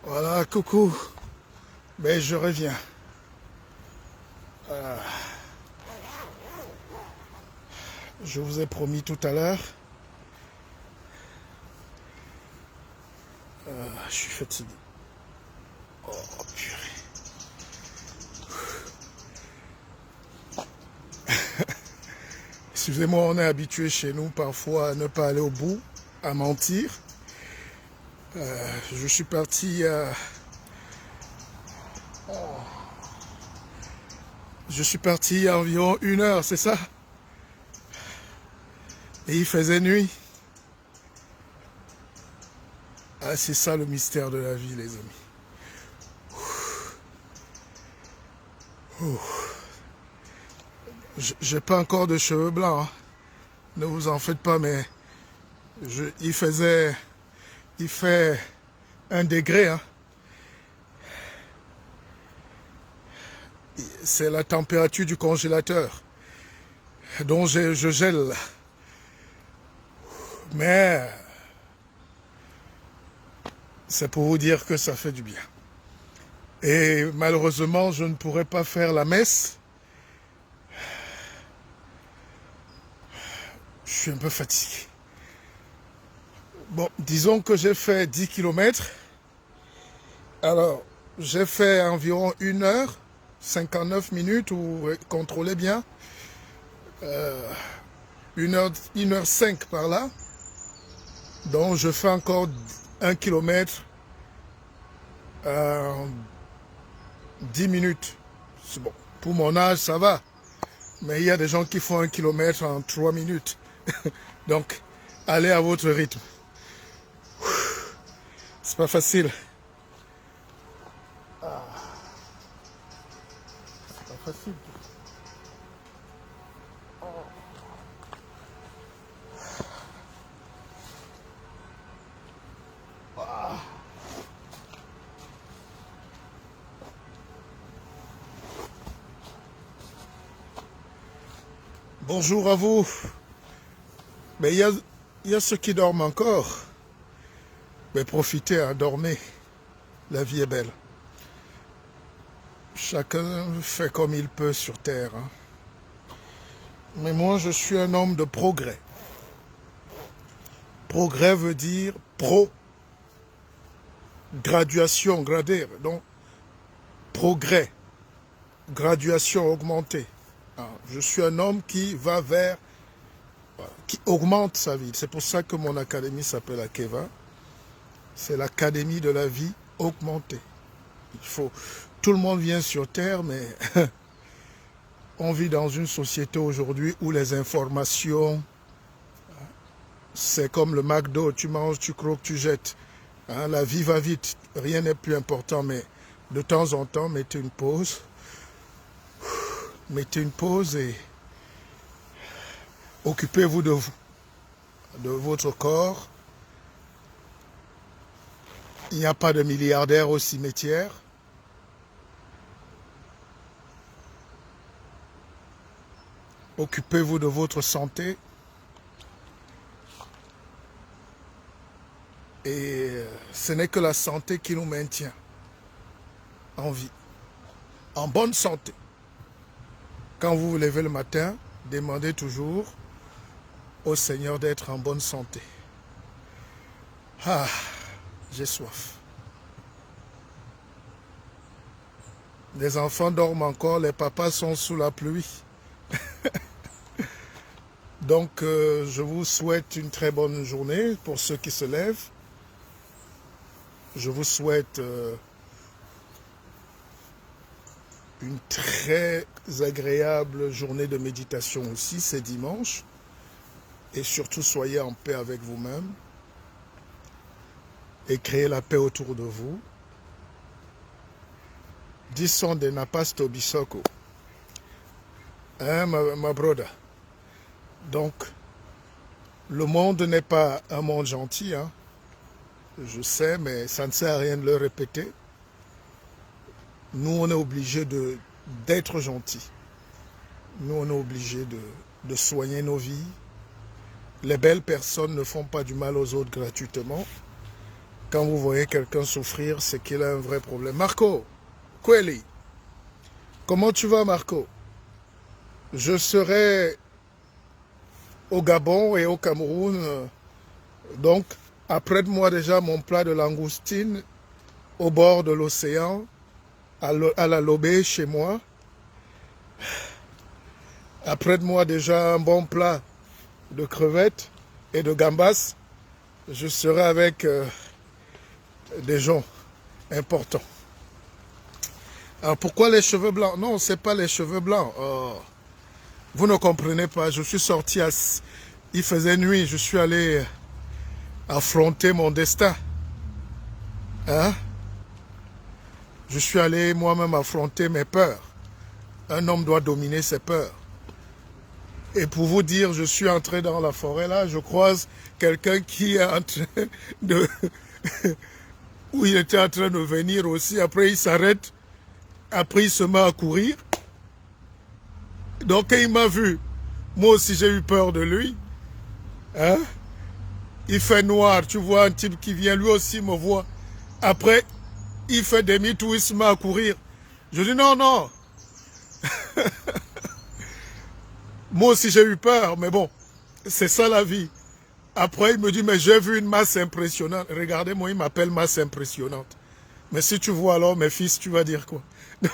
Voilà, coucou. Mais je reviens. Je vous ai promis tout à l'heure. Je suis fatigué. Oh, purée. Excusez-moi, on est habitué chez nous parfois à ne pas aller au bout, à mentir. Je suis parti il y a environ 1 heure, c'est ça? Et il faisait nuit. Ah, c'est ça le mystère de la vie, les amis. J'ai pas encore de cheveux blancs, hein. Ne vous en faites pas, mais il fait 1 degré, hein. C'est la température du congélateur dont je gèle. Mais c'est pour vous dire que ça fait du bien. Et malheureusement, je ne pourrai pas faire la messe. Je suis un peu fatigué. Bon, disons que j'ai fait 10 kilomètres. Alors, j'ai fait environ 1 heure, 59 minutes, ou contrôlez bien. 1 heure 5 par là. Donc, je fais encore 1 kilomètre en 10 minutes. C'est bon. Pour mon âge, ça va. Mais il y a des gens qui font 1 kilomètre en 3 minutes. Donc, allez à votre rythme. C'est pas facile. C'est pas facile. Bonjour à vous. Mais il y a ceux qui dorment encore. Mais profitez, hein, dormez. La vie est belle. Chacun fait comme il peut sur Terre, hein. Mais moi, je suis un homme de progrès. Progrès veut dire graduation, gradé. Donc, progrès, graduation augmentée. Je suis un homme qui va vers, qui augmente sa vie. C'est pour ça que mon académie s'appelle Akeva. C'est l'académie de la vie augmentée. Tout le monde vient sur Terre, mais on vit dans une société aujourd'hui où les informations, c'est comme le McDo, tu manges, tu croques, tu jettes. La vie va vite, rien n'est plus important, mais de temps en temps, mettez une pause. Mettez une pause et occupez-vous de vous, de votre corps. Il n'y a pas de milliardaires au cimetière. Occupez-vous de votre santé. Et ce n'est que la santé qui nous maintient en vie, en bonne santé. Quand vous vous levez le matin, demandez toujours au Seigneur d'être en bonne santé. Ah, j'ai soif. Les enfants dorment encore, les papas sont sous la pluie. Donc, je vous souhaite une très bonne journée pour ceux qui se lèvent. Je vous souhaite une très agréable journée de méditation aussi, c'est dimanche. Et surtout, soyez en paix avec vous-même et créez la paix autour de vous. Disons de napasto bisoko. Hein, ma broda. Donc, le monde n'est pas un monde gentil, hein. Je sais, mais ça ne sert à rien de le répéter. Nous, on est obligés d'être gentils. Nous, on est obligés de soigner nos vies. Les belles personnes ne font pas du mal aux autres gratuitement. Quand vous voyez quelqu'un souffrir, c'est qu'il a un vrai problème. Marco, Kweli, comment tu vas, Marco? Je serai au Gabon et au Cameroun, donc apprête-moi déjà mon plat de langoustine au bord de l'océan, à la Lobé chez moi. Apprête-moi déjà un bon plat de crevettes et de gambas. Je serai avec des gens importants. Alors pourquoi les cheveux blancs? Non, c'est pas les cheveux blancs. Oh, vous ne comprenez pas. Je suis sorti, il faisait nuit. Je suis allé affronter mon destin. Hein? Je suis allé moi-même affronter mes peurs. Un homme doit dominer ses peurs. Et pour vous dire, je suis entré dans la forêt là, je croise quelqu'un qui est en train de... où il était en train de venir aussi. Après, il s'arrête. Après, il se met à courir. Donc, il m'a vu. Moi aussi, j'ai eu peur de lui. Hein? Il fait noir. Tu vois un type qui vient, lui aussi me voit. Après, il fait demi-tour, il se met à courir. Je dis non, non. Moi aussi, j'ai eu peur, mais bon, c'est ça la vie. Après, il me dit, mais j'ai vu une masse impressionnante. Regardez-moi, il m'appelle masse impressionnante. Mais si tu vois alors mes fils, tu vas dire quoi?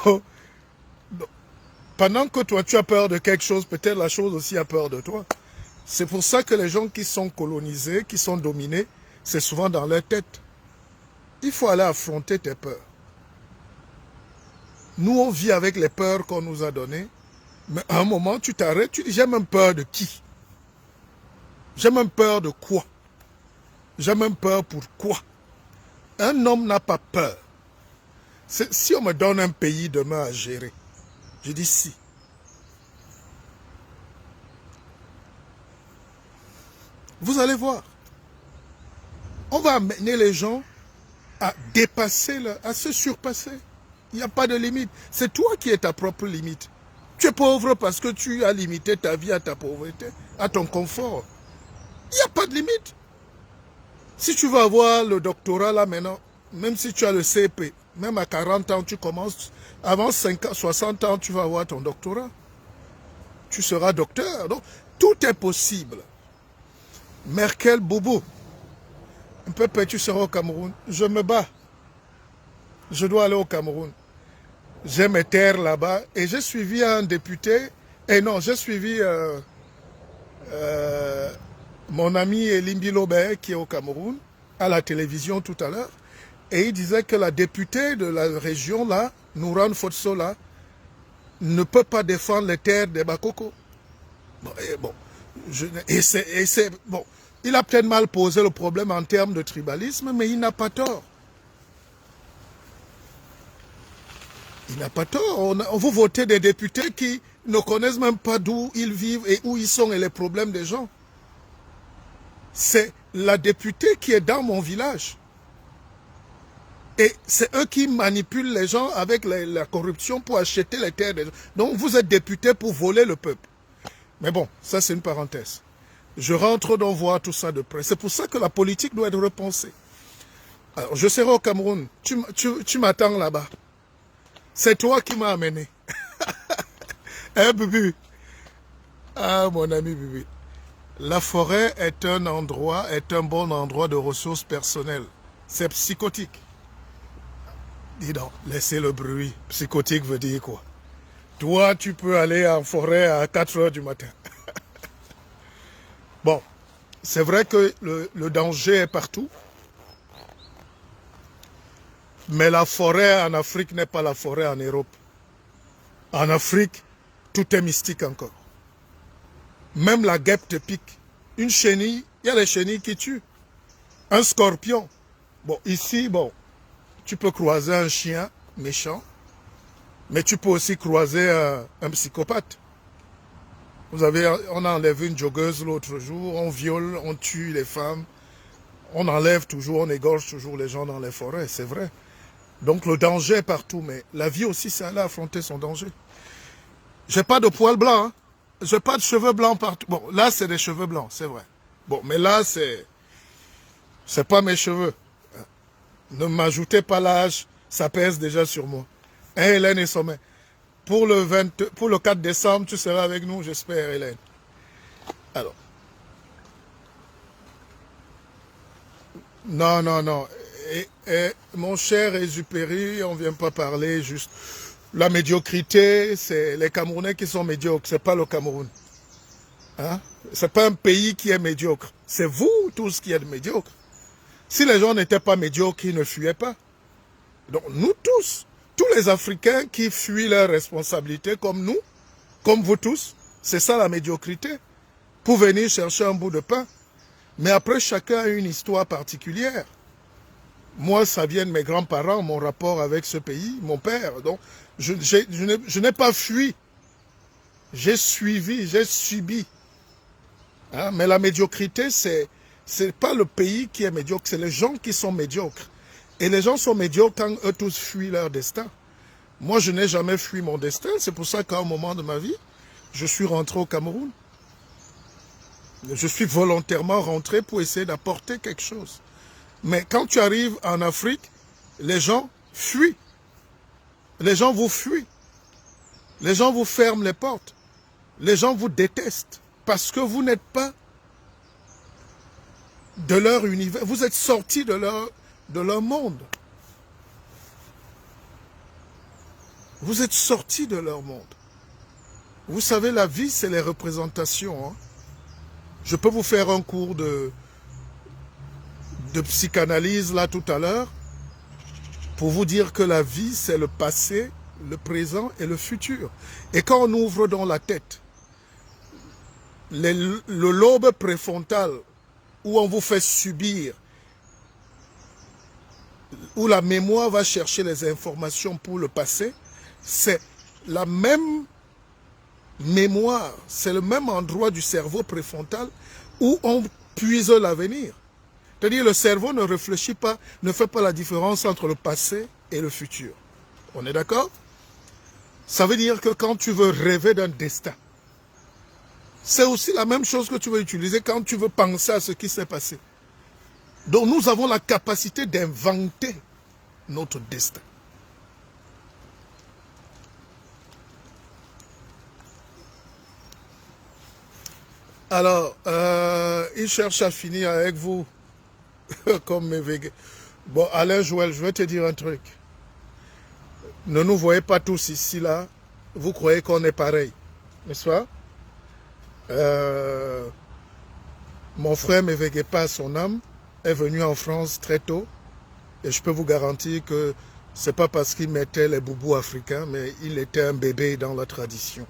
Donc, pendant que toi, tu as peur de quelque chose, peut-être la chose aussi a peur de toi. C'est pour ça que les gens qui sont colonisés, qui sont dominés, c'est souvent dans leur tête. Il faut aller affronter tes peurs. Nous, on vit avec les peurs qu'on nous a données. Mais à un moment, tu t'arrêtes, tu dis, j'ai même peur de qui? J'ai même peur de quoi? J'ai même peur pour quoi? Un homme n'a pas peur. Si on me donne un pays demain à gérer, je dis si. Vous allez voir. On va amener les gens à dépasser, à se surpasser. Il n'y a pas de limite. C'est toi qui es ta propre limite. Tu es pauvre parce que tu as limité ta vie à ta pauvreté, à ton confort. Il n'y a pas de limite. Si tu veux avoir le doctorat là maintenant, même si tu as le CP, même à 40 ans, tu commences, avant 50, 60 ans, tu vas avoir ton doctorat. Tu seras docteur. Donc, tout est possible. Merkel Boubou, un peu près, tu seras au Cameroun. Je me bats. Je dois aller au Cameroun. J'ai mes terres là-bas et j'ai suivi un député. Et non, j'ai suivi mon ami Elimbi Lobé qui est au Cameroun, à la télévision tout à l'heure. Et il disait que la députée de la région là, Nouran Fotsola, ne peut pas défendre les terres des Bakoko. Bon, bon, il a peut-être mal posé le problème en termes de tribalisme, mais il n'a pas tort. Il n'a pas tort. Vous votez des députés qui ne connaissent même pas d'où ils vivent et où ils sont et les problèmes des gens. C'est la députée qui est dans mon village. Et c'est eux qui manipulent les gens avec la corruption pour acheter les terres des gens. Donc vous êtes député pour voler le peuple. Mais bon, ça c'est une parenthèse. Je rentre donc voir tout ça de près. C'est pour ça que la politique doit être repensée. Alors, je serai au Cameroun. Tu m'attends là-bas. C'est toi qui m'as amené. Hein, Bubu? Ah, mon ami Bubu. La forêt est un bon endroit de ressources personnelles. C'est psychotique. Dis donc, laissez le bruit. Psychotique veut dire quoi? Toi, tu peux aller en forêt à 4 heures du matin. Bon, c'est vrai que le danger est partout. Mais la forêt en Afrique n'est pas la forêt en Europe. En Afrique, tout est mystique encore. Même la guêpe te pique. Une chenille, il y a les chenilles qui tuent. Un scorpion. Bon, ici, bon, tu peux croiser un chien méchant, mais tu peux aussi croiser un psychopathe. On a enlevé une joggeuse l'autre jour, on viole, on tue les femmes, on enlève toujours, on égorge toujours les gens dans les forêts, c'est vrai. Donc le danger est partout, mais la vie aussi, c'est aller affronter son danger. J'ai pas de poils blancs, hein. J'ai pas de cheveux blancs partout. Bon, là, c'est des cheveux blancs, c'est vrai. Bon, mais là, c'est pas mes cheveux. Ne m'ajoutez pas l'âge, ça pèse déjà sur moi. Hein, Hélène et Sommet. Pour le 4 décembre, tu seras avec nous, j'espère, Hélène. Alors. Non, non, non. Mon cher Exupéry, on ne vient pas parler juste. La médiocrité, c'est les Camerounais qui sont médiocres, c'est pas le Cameroun. Hein? C'est pas un pays qui est médiocre. C'est vous tous qui êtes médiocres. Si les gens n'étaient pas médiocres, ils ne fuyaient pas. Donc nous tous les Africains qui fuient leurs responsabilités comme nous, comme vous tous, c'est ça la médiocrité. Pour venir chercher un bout de pain. Mais après, chacun a une histoire particulière. Moi, ça vient de mes grands-parents, mon rapport avec ce pays, mon père. Donc, je n'ai pas fui. J'ai suivi, j'ai subi. Hein? Mais la médiocrité, c'est pas le pays qui est médiocre, c'est les gens qui sont médiocres. Et les gens sont médiocres quand eux tous fuient leur destin. Moi, je n'ai jamais fui mon destin. C'est pour ça qu'à un moment de ma vie, je suis rentré au Cameroun. Je suis volontairement rentré pour essayer d'apporter quelque chose. Mais quand tu arrives en Afrique, les gens fuient. Les gens vous fuient. Les gens vous ferment les portes. Les gens vous détestent parce que vous n'êtes pas de leur univers. Vous êtes sortis de leur monde. Vous êtes sortis de leur monde. Vous savez, la vie, c'est les représentations. Hein. Je peux vous faire un cours de psychanalyse là tout à l'heure pour vous dire que la vie, c'est le passé, le présent et le futur. Et quand on ouvre dans la tête le lobe préfrontal où on vous fait subir, où la mémoire va chercher les informations pour le passé, c'est la même mémoire, c'est le même endroit du cerveau préfrontal où on puise l'avenir. C'est-à-dire le cerveau ne réfléchit pas, ne fait pas la différence entre le passé et le futur. On est d'accord? Ça veut dire que quand tu veux rêver d'un destin, c'est aussi la même chose que tu veux utiliser quand tu veux penser à ce qui s'est passé. Donc nous avons la capacité d'inventer notre destin. Alors, il cherche à finir avec vous, comme mes végués. Bon, Alain Joël, je vais te dire un truc. Ne nous voyez pas tous ici, là. Vous croyez qu'on est pareil, n'est-ce pas? Mon frère Meveguepa, son âme, est venu en France très tôt. Et je peux vous garantir que c'est pas parce qu'il mettait les boubous africains, mais il était un bébé dans la tradition.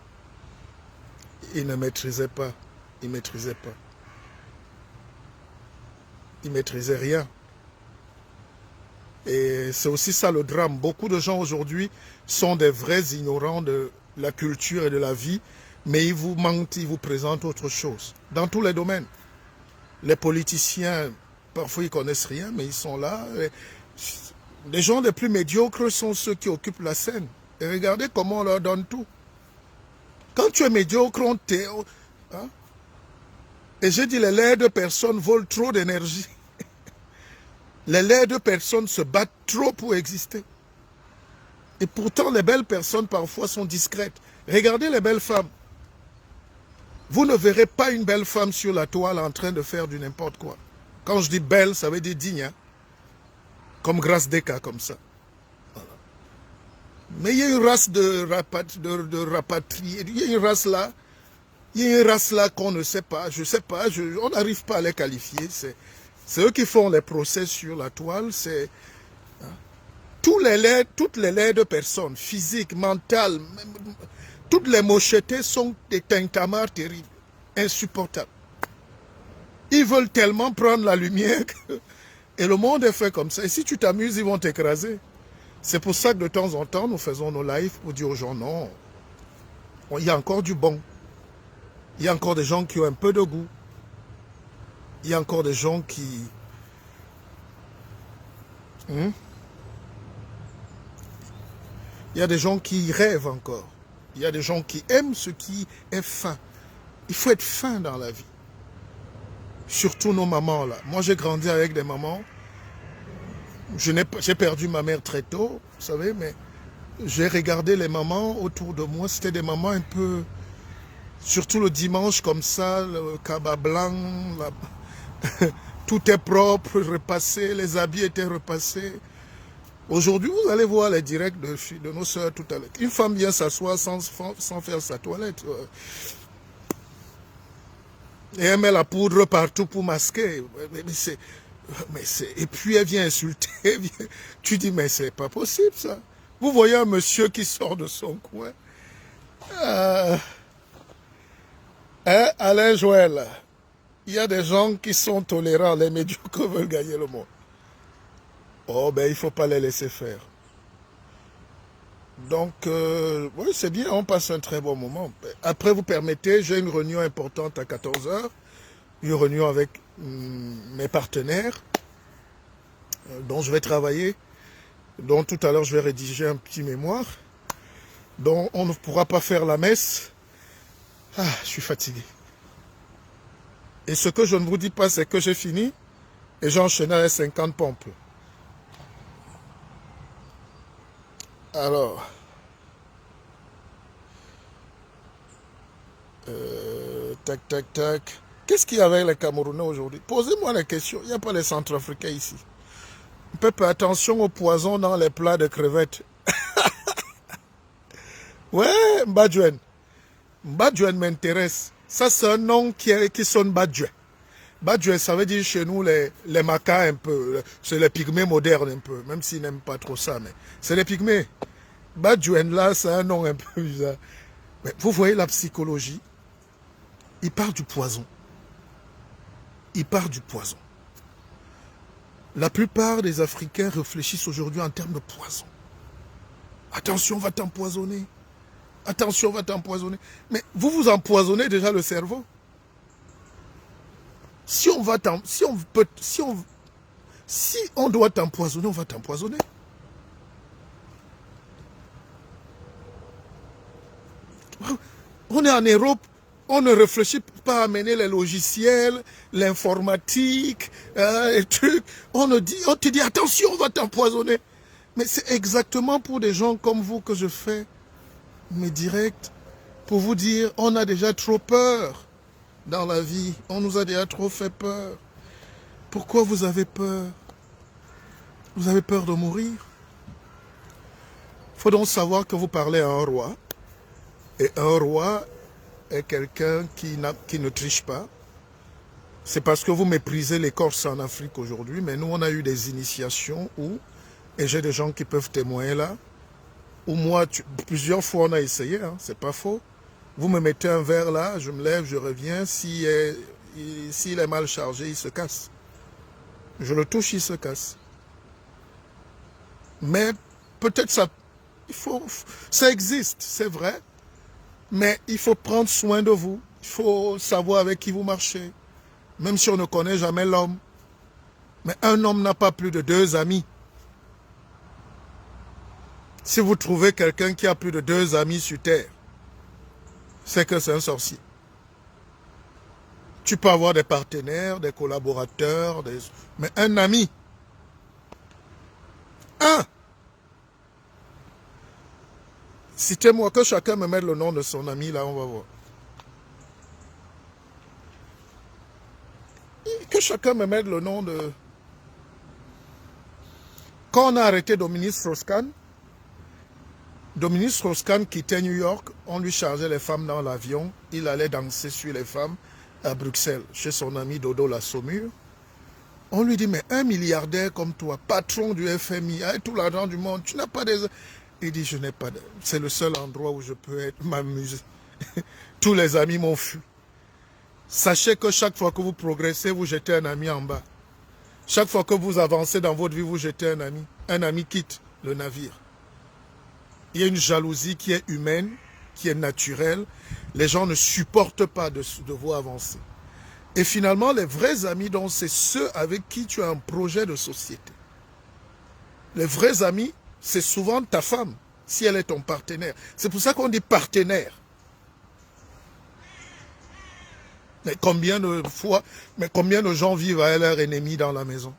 Il ne maîtrisait pas. Il ne maîtrisait pas. Il ne maîtrisait rien. Et c'est aussi ça le drame. Beaucoup de gens aujourd'hui sont des vrais ignorants de la culture et de la vie, mais ils vous mentent, ils vous présentent autre chose. Dans tous les domaines. Les politiciens, parfois ils ne connaissent rien, mais ils sont là. Les gens les plus médiocres sont ceux qui occupent la scène. Et regardez comment on leur donne tout. Quand tu es médiocre, on t'est... Hein? Et j'ai dit, les laides personnes volent trop d'énergie. Les laides personnes se battent trop pour exister. Et pourtant, les belles personnes, parfois, sont discrètes. Regardez les belles femmes. Vous ne verrez pas une belle femme sur la toile en train de faire du n'importe quoi. Quand je dis belle, ça veut dire digne. Hein? Comme Grâce Deka, comme ça. Voilà. Mais il y a une race de rapatriés. Il y a une race là. Il y a une race là qu'on ne sait pas. Je ne sais pas. On n'arrive pas à les qualifier. C'est eux qui font les procès sur la toile. C'est... Hein? Toutes les laides personnes, physiques, mentales, toutes les mochetés sont des tintamars terribles, insupportables. Ils veulent tellement prendre la lumière que... Et le monde est fait comme ça. Et si tu t'amuses, ils vont t'écraser. C'est pour ça que de temps en temps, nous faisons nos lives pour dire aux gens, non, il y a encore du bon. Il y a encore des gens qui ont un peu de goût. Il y a encore des gens qui... Il y a des gens qui rêvent encore. Il y a des gens qui aiment ce qui est fin. Il faut être fin dans la vie. Surtout nos mamans là. Moi j'ai grandi avec des mamans. J'ai perdu ma mère très tôt, vous savez, mais j'ai regardé les mamans autour de moi. C'était des mamans un peu... Surtout le dimanche comme ça, le cabas blanc, tout est propre, repassé, les habits étaient repassés. Aujourd'hui, vous allez voir les directs de nos soeurs tout à l'heure. Une femme vient s'asseoir sans faire sa toilette. Et elle met la poudre partout pour masquer. Et puis elle vient insulter. Tu dis, mais c'est pas possible ça. Vous voyez un monsieur qui sort de son coin. Alain Joël, il y a des gens qui sont tolérants, les médiocres veulent gagner le monde. Oh, ben il ne faut pas les laisser faire. Donc, oui, c'est bien, on passe un très bon moment. Après, vous permettez, j'ai une réunion importante à 14 h, une réunion avec mes partenaires, dont je vais travailler, dont tout à l'heure je vais rédiger un petit mémoire, dont on ne pourra pas faire la messe. Ah, je suis fatigué. Et ce que je ne vous dis pas, c'est que j'ai fini et j'ai enchaîné avec 50 pompes. Alors, tac, tac, tac. Qu'est-ce qu'il y a avec les Camerounais aujourd'hui? Posez-moi la question. Il n'y a pas les Centrafricains ici. Peuple, attention au poison dans les plats de crevettes. Ouais, Mbadjouen. Mbadjouen m'intéresse. Ça, c'est un nom qui sonne Mbadjouen. Mbadjouen, ça veut dire chez nous les macas un peu. C'est les pygmées modernes un peu. Même s'ils n'aiment pas trop ça, mais c'est les pygmées. Mbadjouen, là, c'est un nom un peu bizarre. Mais vous voyez la psychologie. Il parle du poison. Il parle du poison. La plupart des Africains réfléchissent aujourd'hui en termes de poison. Attention, on va t'empoisonner. Attention, on va t'empoisonner. Mais vous vous empoisonnez déjà le cerveau. Si on doit t'empoisonner, on va t'empoisonner. On est en Europe, on ne réfléchit pas à amener les logiciels, l'informatique, les trucs. On te dit attention, on va t'empoisonner. Mais c'est exactement pour des gens comme vous que je fais mes directs, pour vous dire, on a déjà trop peur dans la vie. On nous a déjà trop fait peur. Pourquoi vous avez peur? Vous avez peur de mourir? Il faut donc savoir que vous parlez à un roi. Et un roi est quelqu'un qui ne triche pas. C'est parce que vous méprisez les Corses en Afrique aujourd'hui. Mais nous, on a eu des initiations où, et j'ai des gens qui peuvent témoigner là, où moi, plusieurs fois on a essayé, hein, c'est pas faux. Vous me mettez un verre là, je me lève, je reviens. S'il est mal chargé, il se casse. Je le touche, il se casse. Mais peut-être ça existe, c'est vrai. Mais il faut prendre soin de vous. Il faut savoir avec qui vous marchez. Même si on ne connaît jamais l'homme. Mais un homme n'a pas plus de 2 amis. Si vous trouvez quelqu'un qui a plus de 2 amis sur terre, c'est que c'est un sorcier. Tu peux avoir des partenaires, des collaborateurs, mais un ami. Un. Citez-moi, que chacun me mette le nom de son ami, là, on va voir. Que chacun me mette le nom de... Quand on a arrêté Dominique Strauss-Kahn quittait New York, on lui chargeait les femmes dans l'avion, il allait danser sur les femmes à Bruxelles, chez son ami Dodo La Saumure. On lui dit, mais un milliardaire comme toi, patron du FMI, avec tout l'argent du monde, tu n'as pas des... Il dit, je n'ai pas de... C'est le seul endroit où je peux m'amuser. Tous les amis m'ont fui. Sachez que chaque fois que vous progressez, vous jetez un ami en bas. Chaque fois que vous avancez dans votre vie, vous jetez un ami. Un ami quitte le navire. Il y a une jalousie qui est humaine, qui est naturelle. Les gens ne supportent pas de vous avancer. Et finalement, les vrais amis, donc, c'est ceux avec qui tu as un projet de société. Les vrais amis, c'est souvent ta femme, si elle est ton partenaire. C'est pour ça qu'on dit partenaire. Mais combien de gens vivent avec leur ennemi dans la maison?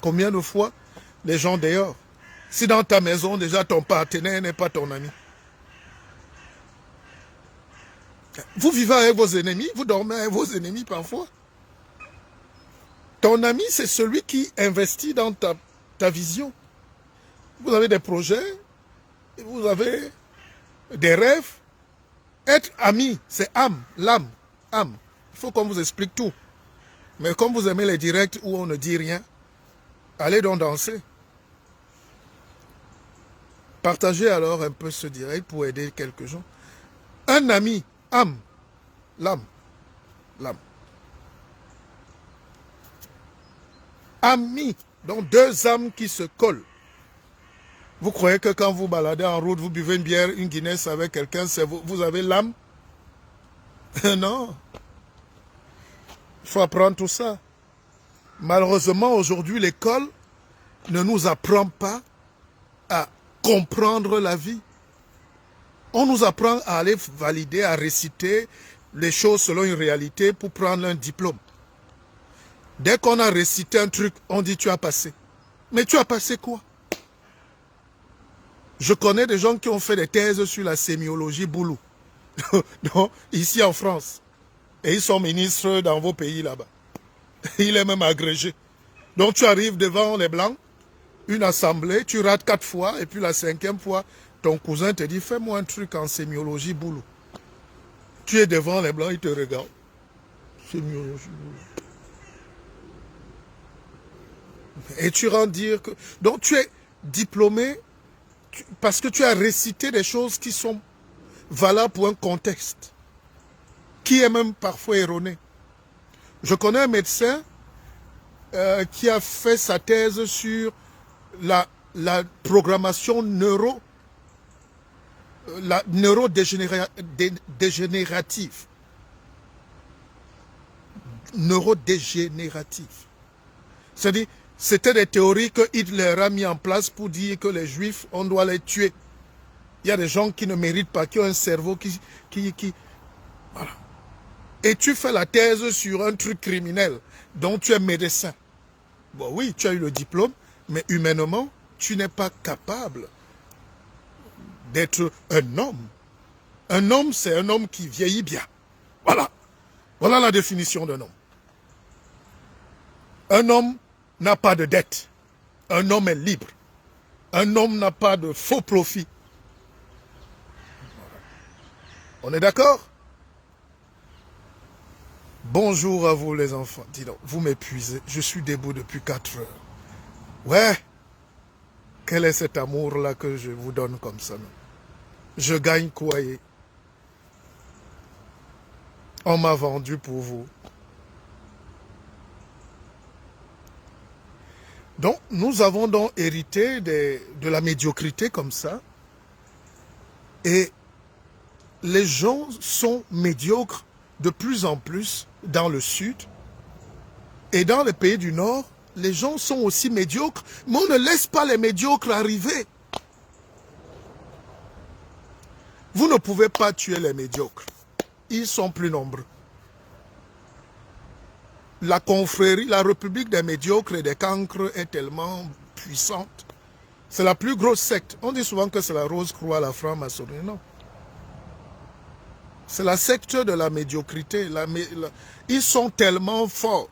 Combien de fois les gens dehors? Si dans ta maison, déjà ton partenaire n'est pas ton ami. Vous vivez avec vos ennemis, vous dormez avec vos ennemis parfois. Ton ami, c'est celui qui investit dans ta vision. Vous avez des projets, vous avez des rêves. Être ami, c'est âme, l'âme, âme. Il faut qu'on vous explique tout. Mais comme vous aimez les directs où on ne dit rien, allez donc danser. Partagez alors un peu ce direct pour aider quelques gens. Un ami, âme, l'âme, l'âme. Ami, donc deux âmes qui se collent. Vous croyez que quand vous baladez en route, vous buvez une bière, une Guinness avec quelqu'un, vous avez l'âme? Non. Il faut apprendre tout ça. Malheureusement, aujourd'hui, l'école ne nous apprend pas à comprendre la vie. On nous apprend à aller valider, à réciter les choses selon une réalité pour prendre un diplôme. Dès qu'on a récité un truc, on dit tu as passé. Mais tu as passé quoi? Je connais des gens qui ont fait des thèses sur la sémiologie boulot. Non, ici en France. Et ils sont ministres dans vos pays là-bas. Il est même agrégé. Donc tu arrives devant les Blancs, une assemblée, tu rates 4 fois, et puis la 5e fois, ton cousin te dit, fais-moi un truc en sémiologie boulot. Tu es devant les Blancs, ils te regardent. Sémiologie boulot. Et tu rends dire que... Donc tu es diplômé parce que tu as récité des choses qui sont valables pour un contexte, qui est même parfois erroné. Je connais un médecin qui a fait sa thèse sur la programmation neurodégénérative. C'est-à-dire, c'était des théories que Hitler a mis en place pour dire que les Juifs, on doit les tuer. Il y a des gens qui ne méritent pas, qui ont un cerveau qui voilà. Et tu fais la thèse sur un truc criminel, dont tu es médecin. Bon oui, tu as eu le diplôme, mais humainement, tu n'es pas capable d'être un homme. Un homme, c'est un homme qui vieillit bien. Voilà. Voilà la définition d'un homme. Un homme n'a pas de dette. Un homme est libre. Un homme n'a pas de faux profit. On est d'accord? Bonjour à vous les enfants. Dis donc, vous m'épuisez. Je suis debout depuis 4 heures. Ouais. Quel est cet amour-là que je vous donne comme ça? Non? Je gagne quoi? On m'a vendu pour vous. Donc, nous avons donc hérité de la médiocrité comme ça. Et les gens sont médiocres de plus en plus dans le sud. Et dans les pays du nord, les gens sont aussi médiocres, mais on ne laisse pas les médiocres arriver. Vous ne pouvez pas tuer les médiocres. Ils sont plus nombreux. La confrérie, la république des médiocres et des cancres est tellement puissante. C'est la plus grosse secte. On dit souvent que c'est la Rose-Croix, la franc-maçonnerie. Non. C'est la secte de la médiocrité. Ils sont tellement forts.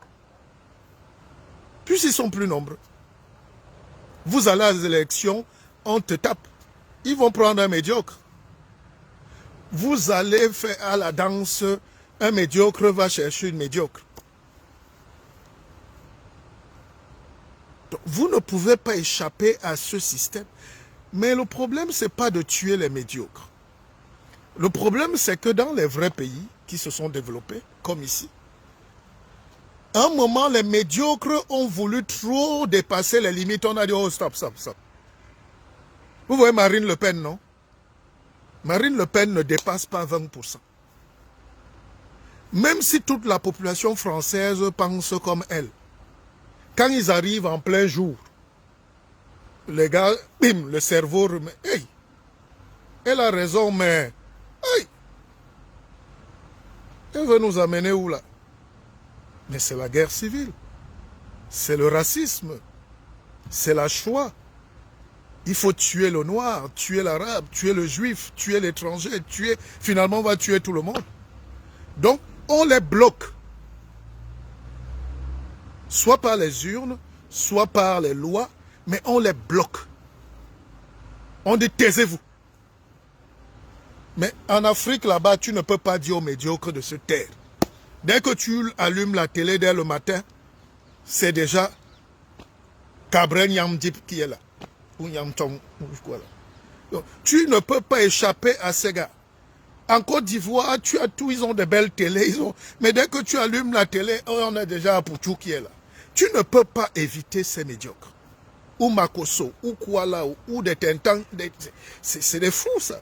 Puisqu'ils sont plus nombreux. Vous allez à les élections, on te tape. Ils vont prendre un médiocre. Vous allez faire à la danse, un médiocre va chercher une médiocre. Donc, vous ne pouvez pas échapper à ce système. Mais le problème, ce n'est pas de tuer les médiocres. Le problème, c'est que dans les vrais pays qui se sont développés, comme ici, à un moment, les médiocres ont voulu trop dépasser les limites. On a dit, oh, stop, stop, stop. Vous voyez Marine Le Pen, non? Marine Le Pen ne dépasse pas 20%. Même si toute la population française pense comme elle, quand ils arrivent en plein jour, les gars, bim, le cerveau remet. Hey, elle a raison, mais hey, elle veut nous amener où là? Mais c'est la guerre civile, c'est le racisme, C'est la choix. Il faut tuer le noir, tuer l'arabe, tuer le juif, tuer l'étranger, tuer... Finalement, on va tuer tout le monde. Donc, on les bloque. Soit par les urnes, soit par les lois, mais on les bloque. On dit, taisez-vous. Mais en Afrique, là-bas, tu ne peux pas dire aux médiocres de se taire. Dès que tu allumes la télé dès le matin, c'est déjà Cabren Yamdip qui est là. Ou Yamtong, voilà. Donc, tu ne peux pas échapper à ces gars. En Côte d'Ivoire, tu as tout, ils ont de belles télés. Mais dès que tu allumes la télé, on a déjà Apoutou qui est là. Tu ne peux pas éviter ces médiocres. Ou Makosso, ou Kuala, ou des Tintans. C'est des fous, ça.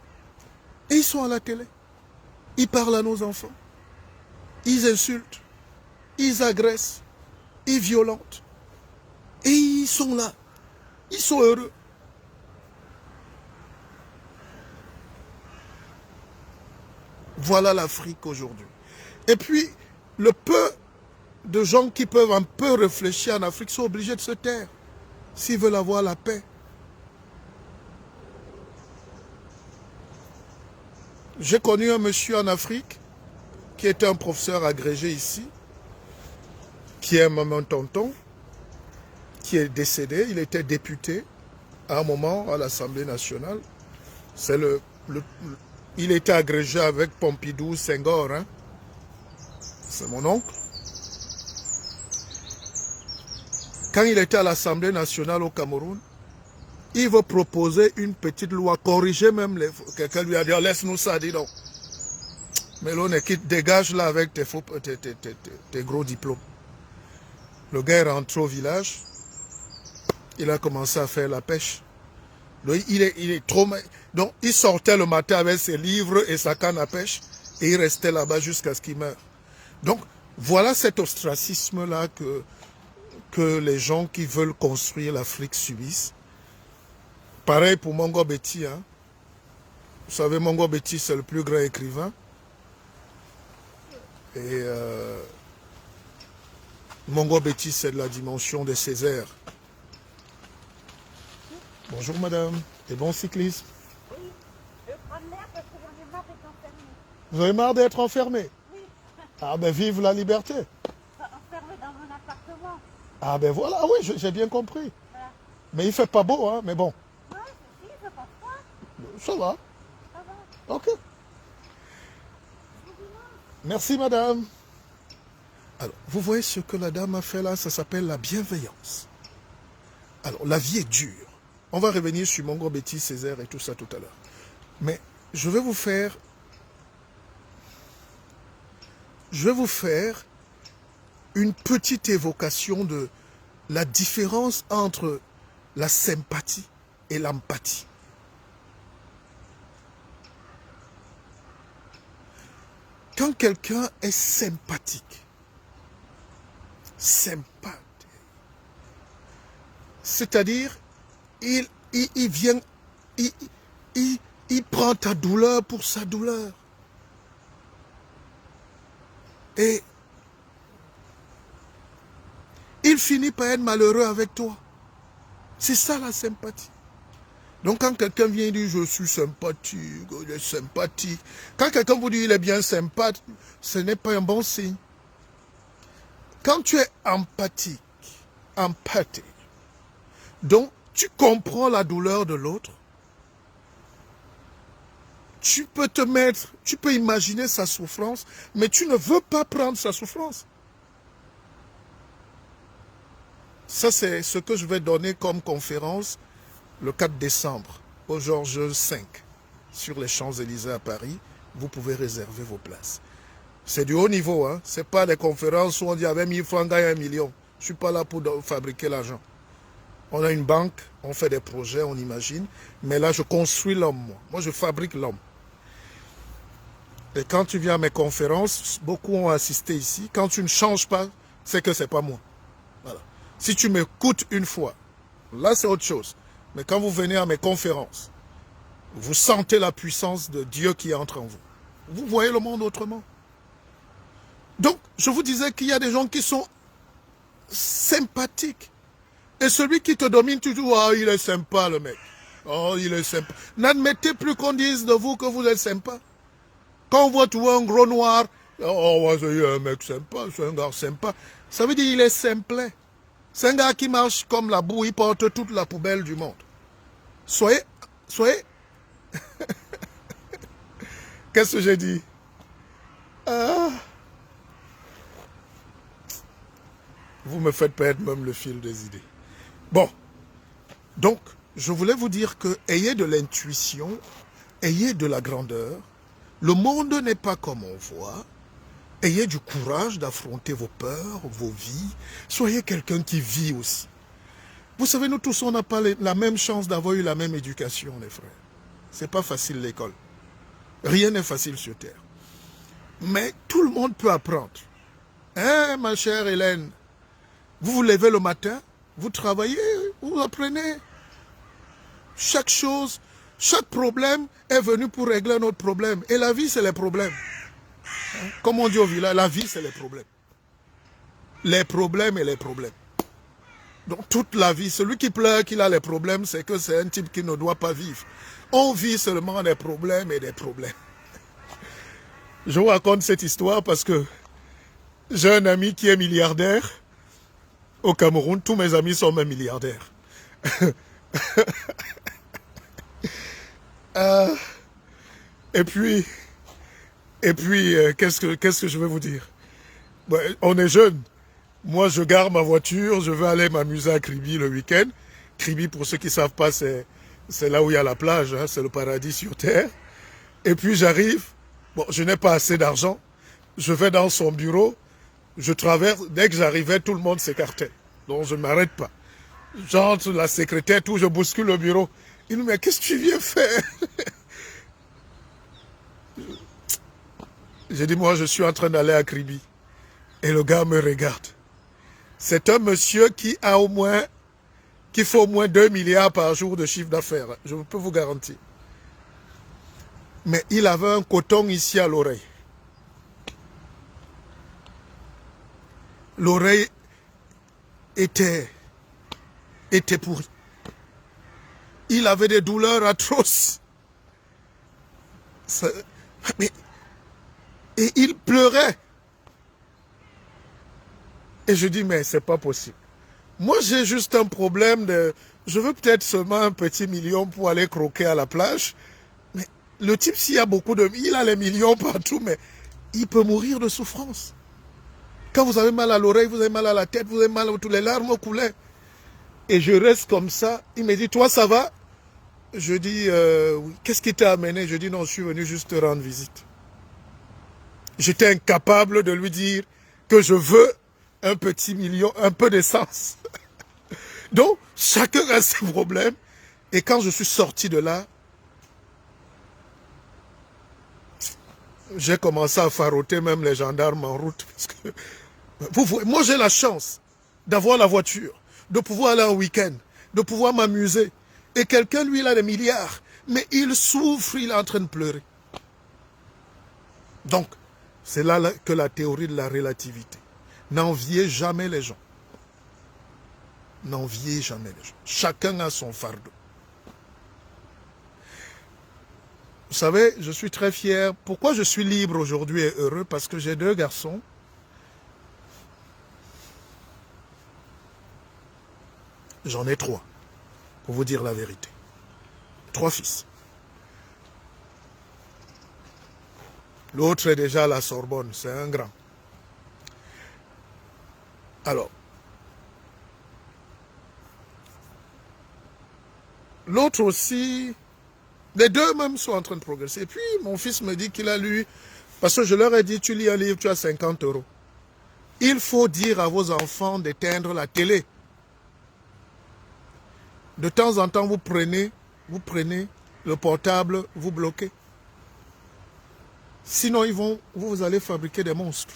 Et ils sont à la télé. Ils parlent à nos enfants. Ils insultent. Ils agressent. Ils violentent. Et ils sont là. Ils sont heureux. Voilà l'Afrique aujourd'hui. Et puis, le peu de gens qui peuvent un peu réfléchir en Afrique sont obligés de se taire s'ils veulent avoir la paix. J'ai connu un monsieur en Afrique qui était un professeur agrégé ici, qui est mon tonton, qui est décédé. Il était député à un moment à l'Assemblée nationale. C'est il était agrégé avec Pompidou, Senghor. Hein. C'est mon oncle. Quand il était à l'Assemblée nationale au Cameroun, il veut proposer une petite loi, corriger même les... Quelqu'un lui a dit, oh, laisse-nous ça, dis donc. Mais l'on est quitte, dégage là avec tes gros diplômes. Le gars est rentré au village, il a commencé à faire la pêche. Il est trop... Donc, il sortait le matin avec ses livres et sa canne à pêche et il restait là-bas jusqu'à ce qu'il meure. Donc, voilà cet ostracisme-là que les gens qui veulent construire l'Afrique subissent. Pareil pour Mongo Betty. Hein. Vous savez, Mongo Betty, c'est le plus grand écrivain. Et Mongo Betty, c'est de la dimension de Césaire. Bonjour madame, et bon cyclisme. Oui, je vais prendre l'air parce que j'en ai marre d'être enfermée. Vous avez marre d'être enfermé? Oui. Ah ben vive la liberté. Enfermée dans mon appartement. Ah ben voilà, oui, j'ai bien compris. Voilà. Mais il fait pas beau, hein, mais bon. Ouais, si, je pense pas. Ça va. Ça va. Ok. Merci madame. Alors, vous voyez ce que la dame a fait là, ça s'appelle la bienveillance. Alors, la vie est dure. On va revenir sur Mongo Betty, Césaire et tout ça tout à l'heure. Mais je vais vous faire une petite évocation de la différence entre la sympathie et l'empathie. Quand quelqu'un est sympathique, c'est-à-dire, il vient, il prend ta douleur pour sa douleur. Et il finit par être malheureux avec toi. C'est ça la sympathie. Donc quand quelqu'un vient dire je suis sympathique, il est sympathique. Quand quelqu'un vous dit il est bien sympathique, ce n'est pas un bon signe. Quand tu es empathique, donc tu comprends la douleur de l'autre, tu peux imaginer sa souffrance, mais tu ne veux pas prendre sa souffrance. Ça, c'est ce que je vais donner comme conférence le 4 décembre au Georges V sur les Champs-Élysées à Paris. Vous pouvez réserver vos places. C'est du haut niveau, hein. Ce n'est pas des conférences où on dit avec 1000 francs, gagne 1 million. Je ne suis pas là pour fabriquer l'argent. On a une banque, on fait des projets, on imagine. Mais là, je construis l'homme, moi. Moi, je fabrique l'homme. Et quand tu viens à mes conférences, beaucoup ont assisté ici. Quand tu ne changes pas, c'est que ce n'est pas moi. Voilà. Si tu m'écoutes une fois, là, c'est autre chose. Mais quand vous venez à mes conférences, vous sentez la puissance de Dieu qui entre en vous. Vous voyez le monde autrement. Donc, je vous disais qu'il y a des gens qui sont sympathiques. Et celui qui te domine, tu dis, oh, il est sympa le mec. Oh, il est sympa. N'admettez plus qu'on dise de vous que vous êtes sympa. Quand on voit tout un gros noir, oh, c'est un mec sympa, c'est un gars sympa. Ça veut dire qu'il est simplet. C'est un gars qui marche comme la boue, il porte toute la poubelle du monde. Soyez. Qu'est-ce que j'ai dit? Ah. Vous me faites perdre même le fil des idées. Bon, donc, je voulais vous dire que ayez de l'intuition, ayez de la grandeur. Le monde n'est pas comme on voit. Ayez du courage d'affronter vos peurs, vos vies. Soyez quelqu'un qui vit aussi. Vous savez, nous tous, on n'a pas la même chance d'avoir eu la même éducation, les frères. C'est pas facile l'école. Rien n'est facile sur terre. Mais tout le monde peut apprendre. Hein, ma chère Hélène? Vous vous levez le matin, vous travaillez, vous apprenez. Chaque chose, chaque problème est venu pour régler un autre problème. Et la vie, c'est les problèmes. Hein? Comme on dit au village, la vie, c'est les problèmes. Les problèmes et les problèmes. Donc toute la vie, celui qui pleure qu'il a les problèmes, c'est que c'est un type qui ne doit pas vivre. On vit seulement des problèmes et des problèmes. Je vous raconte cette histoire parce que j'ai un ami qui est milliardaire. Au Cameroun, tous mes amis sont même milliardaires. Et puis, qu'est-ce que je vais vous dire? On est jeunes. Moi, je gare ma voiture, je vais aller m'amuser à Kribi le week-end. Kribi, pour ceux qui ne savent pas, c'est là où il y a la plage, hein, c'est le paradis sur terre. Et puis j'arrive, bon, je n'ai pas assez d'argent, je vais dans son bureau, je traverse, dès que j'arrivais, tout le monde s'écartait. Donc je ne m'arrête pas. J'entre, la secrétaire, tout, je bouscule le bureau. Il me dit, mais qu'est-ce que tu viens faire? J'ai dit, moi, je suis en train d'aller à Kribi. Et le gars me regarde. C'est un monsieur qui fait au moins 2 milliards par jour de chiffre d'affaires. Je peux vous garantir. Mais il avait un coton ici à l'oreille. L'oreille était pourrie. Il avait des douleurs atroces. Et il pleurait. Et je dis, mais c'est pas possible. Moi, j'ai juste un problème de... Je veux peut-être seulement un petit million pour aller croquer à la plage. Mais le type, s'il y a beaucoup de... Il a les millions partout, mais il peut mourir de souffrance. Quand vous avez mal à l'oreille, vous avez mal à la tête, vous avez mal à tous les larmes coulaient. Et je reste comme ça. Il me dit, toi, ça va? Je dis, oui. Qu'est-ce qui t'a amené? Je dis, non, je suis venu juste te rendre visite. J'étais incapable de lui dire que je veux un petit million, un peu d'essence. Donc, chacun a ses problèmes. Et quand je suis sorti de là, j'ai commencé à faroter même les gendarmes en route. Parce que, vous voyez, moi j'ai la chance d'avoir la voiture, de pouvoir aller en week-end, de pouvoir m'amuser. Et quelqu'un, lui, il a des milliards. Mais il souffre, il est en train de pleurer. Donc, c'est là que la théorie de la relativité. N'enviez jamais les gens. N'enviez jamais les gens. Chacun a son fardeau. Vous savez, je suis très fier. Pourquoi je suis libre aujourd'hui et heureux? Parce que j'ai 2 garçons. J'en ai 3, pour vous dire la vérité. 3 fils. L'autre est déjà à la Sorbonne, c'est un grand. Alors, l'autre aussi, les 2 même sont en train de progresser. Et puis, mon fils me dit qu'il a lu, parce que je leur ai dit, tu lis un livre, tu as 50 €. Il faut dire à vos enfants d'éteindre la télé. De temps en temps, vous prenez le portable, vous bloquez. Sinon, vous allez fabriquer des monstres.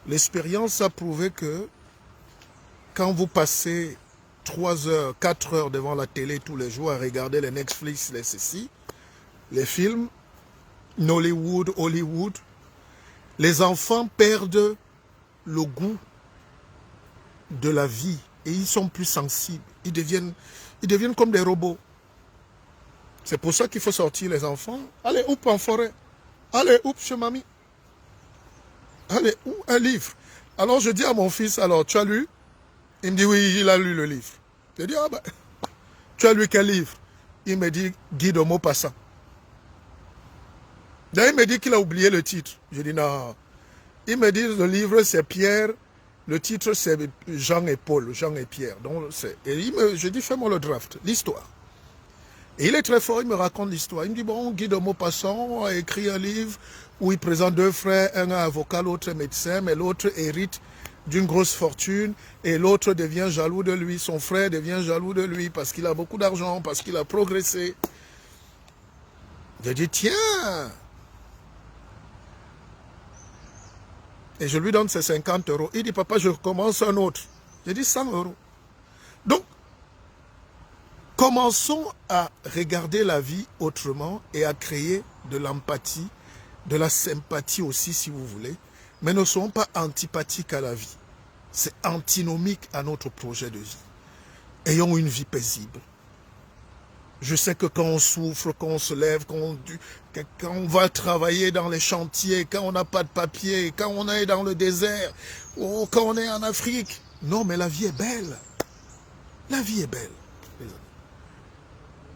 L'expérience a prouvé que quand vous passez 3 heures, 4 heures devant la télé tous les jours à regarder les Netflix, les ceci, les films, Nollywood, Hollywood, les enfants perdent le goût de la vie et ils sont plus sensibles. Ils deviennent comme des robots. C'est pour ça qu'il faut sortir les enfants. Allez, oup, en forêt. Allez, oup, chez mamie. Allez, ou un livre. Alors je dis à mon fils, alors tu as lu? Il me dit oui, il a lu le livre. Je dis, ah ben, tu as lu quel livre? Il me dit Guy de Maupassant. Là, il me dit qu'il a oublié le titre. Je dis non. Il me dit le livre c'est Pierre, le titre c'est Jean et Paul, Jean et Pierre. Donc, je dis fais-moi le draft, l'histoire. Et il est très fort, il me raconte l'histoire. Il me dit bon, Guy de Maupassant a écrit un livre où il présente deux frères, un avocat, l'autre médecin, mais l'autre hérite d'une grosse fortune et l'autre devient jaloux de lui. Son frère devient jaloux de lui parce qu'il a beaucoup d'argent, parce qu'il a progressé. Je dis tiens. Et je lui donne ses 50 euros. Il dit papa, je commence un autre. Je dis 100 euros. Donc, commençons à regarder la vie autrement et à créer de l'empathie, de la sympathie aussi si vous voulez, mais ne soyons pas antipathiques à la vie. C'est antinomique à notre projet de vie. Ayons une vie paisible. Je sais que quand on souffre, quand on se lève, quand on va travailler dans les chantiers, quand on n'a pas de papier, quand on est dans le désert, ou quand on est en Afrique. Non, mais la vie est belle. La vie est belle.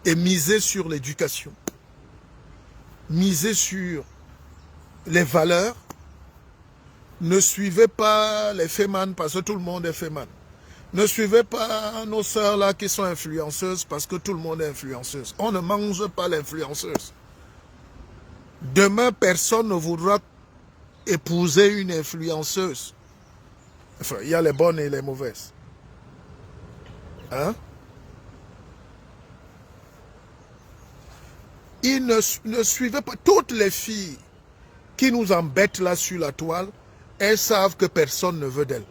Et misez sur l'éducation. Misez sur les valeurs. Ne suivez pas les fémanes parce que tout le monde est fémane. Ne suivez pas nos sœurs là qui sont influenceuses parce que tout le monde est influenceuse. On ne mange pas l'influenceuse. Demain, personne ne voudra épouser une influenceuse. Enfin, il y a les bonnes et les mauvaises. Hein? Ils ne suivez pas. Toutes les filles qui nous embêtent là sur la toile, elles savent que personne ne veut d'elles.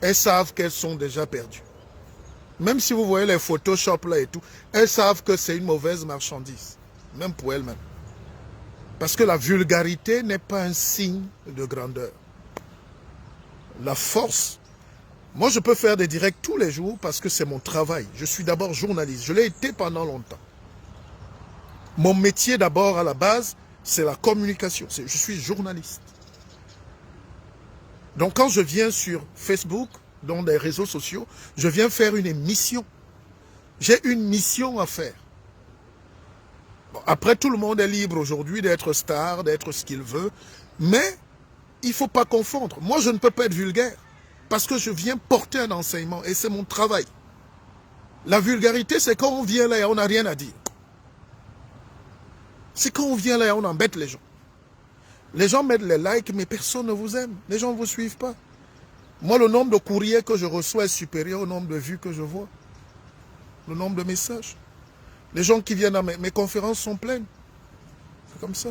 Elles savent qu'elles sont déjà perdues. Même si vous voyez les Photoshop là et tout, elles savent que c'est une mauvaise marchandise. Même pour elles-mêmes. Parce que la vulgarité n'est pas un signe de grandeur. La force, moi je peux faire des directs tous les jours parce que c'est mon travail. Je suis d'abord journaliste. Je l'ai été pendant longtemps. Mon métier d'abord à la base, c'est la communication. Je suis journaliste. Donc quand je viens sur Facebook, dans les réseaux sociaux, je viens faire une émission. J'ai une mission à faire. Bon, après, tout le monde est libre aujourd'hui d'être star, d'être ce qu'il veut. Mais il ne faut pas confondre. Moi, je ne peux pas être vulgaire. Parce que je viens porter un enseignement et c'est mon travail. La vulgarité, c'est quand on vient là et on n'a rien à dire. C'est quand on vient là et on embête les gens. Les gens mettent les likes, mais personne ne vous aime. Les gens ne vous suivent pas. Moi, le nombre de courriers que je reçois est supérieur au nombre de vues que je vois. Le nombre de messages. Les gens qui viennent à mes conférences sont pleines. C'est comme ça.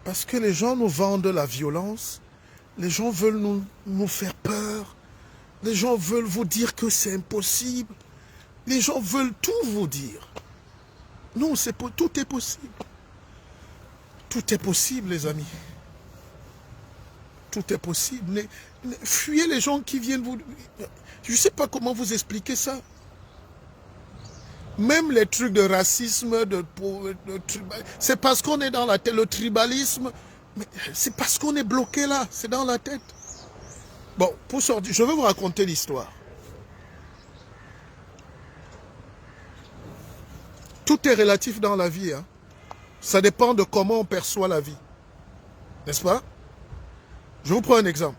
Parce que les gens nous vendent la violence. Les gens veulent nous faire peur. Les gens veulent vous dire que c'est impossible. Les gens veulent tout vous dire. Non, tout est possible. Tout est possible, les amis. Tout est possible. Fuyez les gens qui viennent vous... Je ne sais pas comment vous expliquer ça. Même les trucs de racisme, c'est parce qu'on est dans la tête, le tribalisme, c'est parce qu'on est bloqué là, c'est dans la tête. Bon, pour sortir, je vais vous raconter l'histoire. Tout est relatif dans la vie. Hein. Ça dépend de comment on perçoit la vie. N'est-ce pas? Je vous prends un exemple.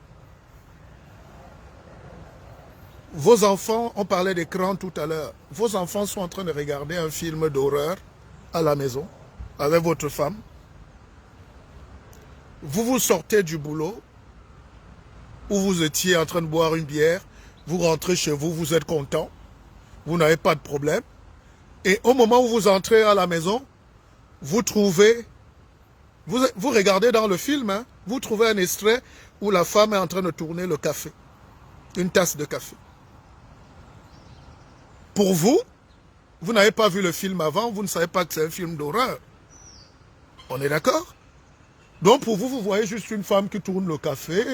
Vos enfants, on parlait d'écran tout à l'heure, vos enfants sont en train de regarder un film d'horreur à la maison, avec votre femme. Vous sortez du boulot, où vous étiez en train de boire une bière, vous rentrez chez vous, vous êtes content, vous n'avez pas de problème. Et au moment où vous entrez à la maison, vous trouvez, vous regardez dans le film, hein, vous trouvez un extrait où la femme est en train de tourner le café. une tasse de café. Pour vous, vous n'avez pas vu le film avant, vous ne savez pas que c'est un film d'horreur. On est d'accord? Donc pour vous, vous voyez juste une femme qui tourne le café,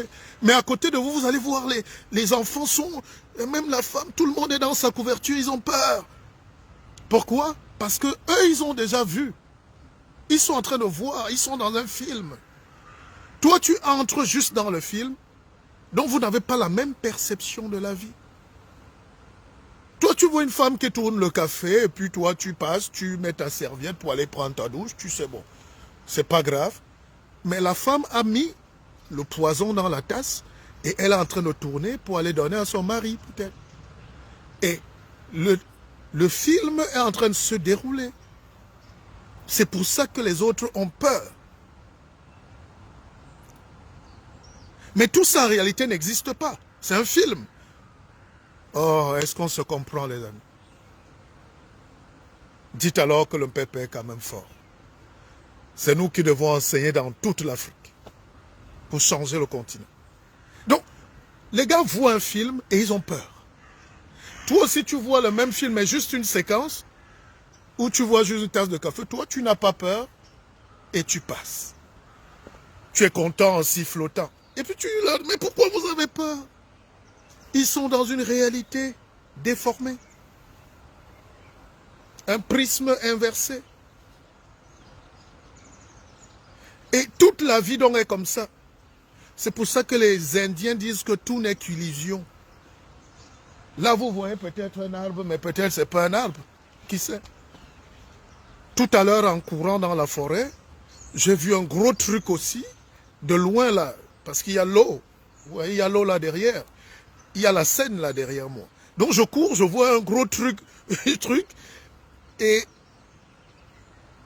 mais à côté de vous, vous allez voir les enfants sont, et même la femme, tout le monde est dans sa couverture, ils ont peur. Pourquoi? Parce que eux, ils ont déjà vu. Ils sont en train de voir, ils sont dans un film. Toi, tu entres juste dans le film, donc vous n'avez pas la même perception de la vie. Toi, tu vois une femme qui tourne le café, et puis toi, tu passes, tu mets ta serviette pour aller prendre ta douche, tu sais, bon, c'est pas grave. Mais la femme a mis le poison dans la tasse, et elle est en train de tourner pour aller donner à son mari, peut-être. Et le film est en train de se dérouler. C'est pour ça que les autres ont peur. Mais tout ça, en réalité, n'existe pas. C'est un film. Oh, est-ce qu'on se comprend, les amis? Dites alors que le peuple est quand même fort. C'est nous qui devons enseigner dans toute l'Afrique pour changer le continent. Donc, les gars voient un film et ils ont peur. Toi aussi, tu vois le même film, mais juste une séquence où tu vois juste une tasse de café. Toi, tu n'as pas peur et tu passes. Tu es content en sifflotant. Et puis tu leur dis, mais pourquoi vous avez peur? Ils sont dans une réalité déformée. Un prisme inversé. Et toute la vie donc est comme ça. C'est pour ça que les Indiens disent que tout n'est qu'illusion. Là, vous voyez peut-être un arbre, mais peut-être ce n'est pas un arbre. Qui sait? Tout à l'heure, en courant dans la forêt, j'ai vu un gros truc aussi, de loin là, parce qu'il y a l'eau. Vous voyez, il y a l'eau là derrière. Il y a la Seine là derrière moi. Donc je cours, je vois un gros truc, et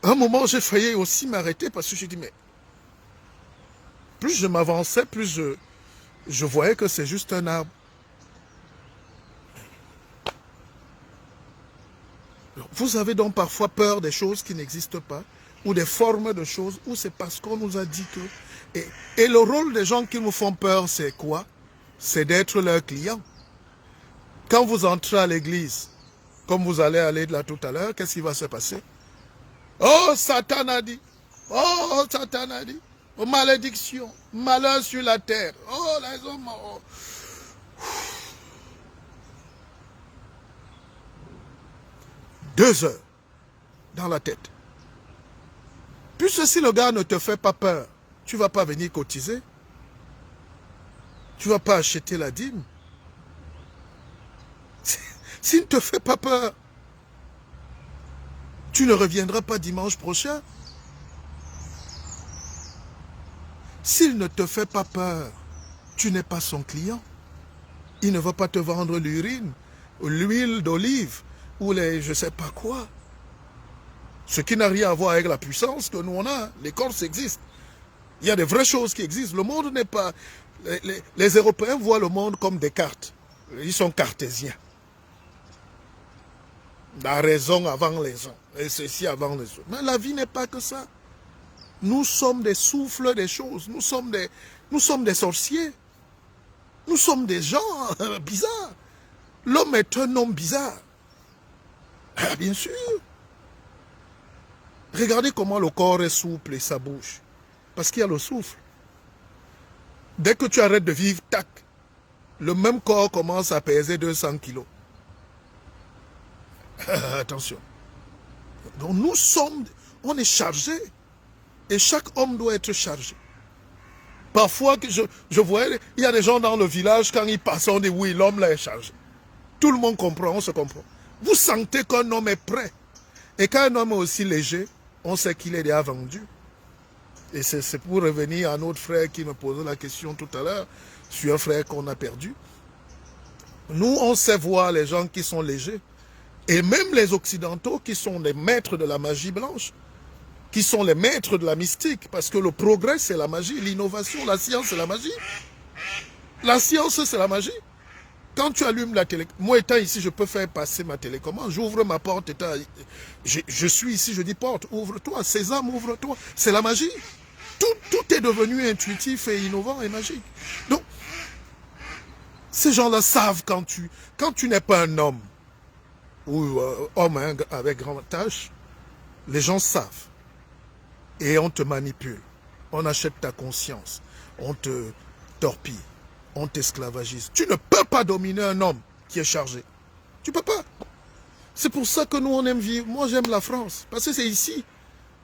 à un moment j'ai failli aussi m'arrêter parce que j'ai dit, mais plus je m'avançais, plus je voyais que c'est juste un arbre. Vous avez donc parfois peur des choses qui n'existent pas, ou des formes de choses, ou c'est parce qu'on nous a dit que... Et le rôle des gens qui nous font peur, c'est quoi? C'est d'être leur client. Quand vous entrez à l'église, comme vous allez aller là tout à l'heure, qu'est-ce qui va se passer? Oh, Satan a dit. Oh, Satan a dit. Oh, malédiction. Malheur sur la terre. Oh, les hommes. Oh. 2 heures dans la tête. Puisque si le gars ne te fait pas peur, tu ne vas pas venir cotiser. Tu ne vas pas acheter la dîme. S'il ne te fait pas peur, tu ne reviendras pas dimanche prochain. S'il ne te fait pas peur, tu n'es pas son client. Il ne va pas te vendre l'urine, l'huile d'olive, ou les je ne sais pas quoi. Ce qui n'a rien à voir avec la puissance que nous on a. L'écorce existe. Il y a des vraies choses qui existent. Le monde n'est pas... Les Européens voient le monde comme des cartes. Ils sont cartésiens. La raison avant les gens. Et ceci avant les autres. Mais la vie n'est pas que ça. Nous sommes des souffles des choses. Nous sommes des sorciers. Nous sommes des gens bizarres. L'homme est un homme bizarre. Ah, bien sûr. Regardez comment le corps est souple et ça bouge. Parce qu'il y a le souffle. Dès que tu arrêtes de vivre, tac, le même corps commence à peser 200 kilos. Attention. Donc nous sommes, on est chargés. Et chaque homme doit être chargé. Parfois, je voyais, il y a des gens dans le village, quand ils passent, on dit oui, l'homme là est chargé. Tout le monde comprend, on se comprend. Vous sentez qu'un homme est prêt. Et quand un homme est aussi léger, on sait qu'il est déjà vendu. Et c'est pour revenir à notre frère qui me posait la question tout à l'heure, sur un frère qu'on a perdu. Nous, on sait voir les gens qui sont légers. Et même les Occidentaux qui sont les maîtres de la magie blanche, qui sont les maîtres de la mystique, parce que le progrès, c'est la magie, l'innovation, la science, c'est la magie. La science, c'est la magie. Quand tu allumes la télé... Moi, étant ici, je peux faire passer ma télécommande. J'ouvre ma porte. Je suis ici, je dis porte, ouvre-toi. Sésame, ouvre-toi. C'est la magie. Tout est devenu intuitif et innovant et magique. Donc, Ces gens-là savent quand tu n'es pas un homme, ou homme hein, avec grande tâche, les gens savent. Et on te manipule. On achète ta conscience. On te torpille. On t'esclavagise. Tu ne peux pas dominer un homme qui est chargé. Tu ne peux pas. C'est pour ça que nous, on aime vivre. Moi, j'aime la France. Parce que c'est ici.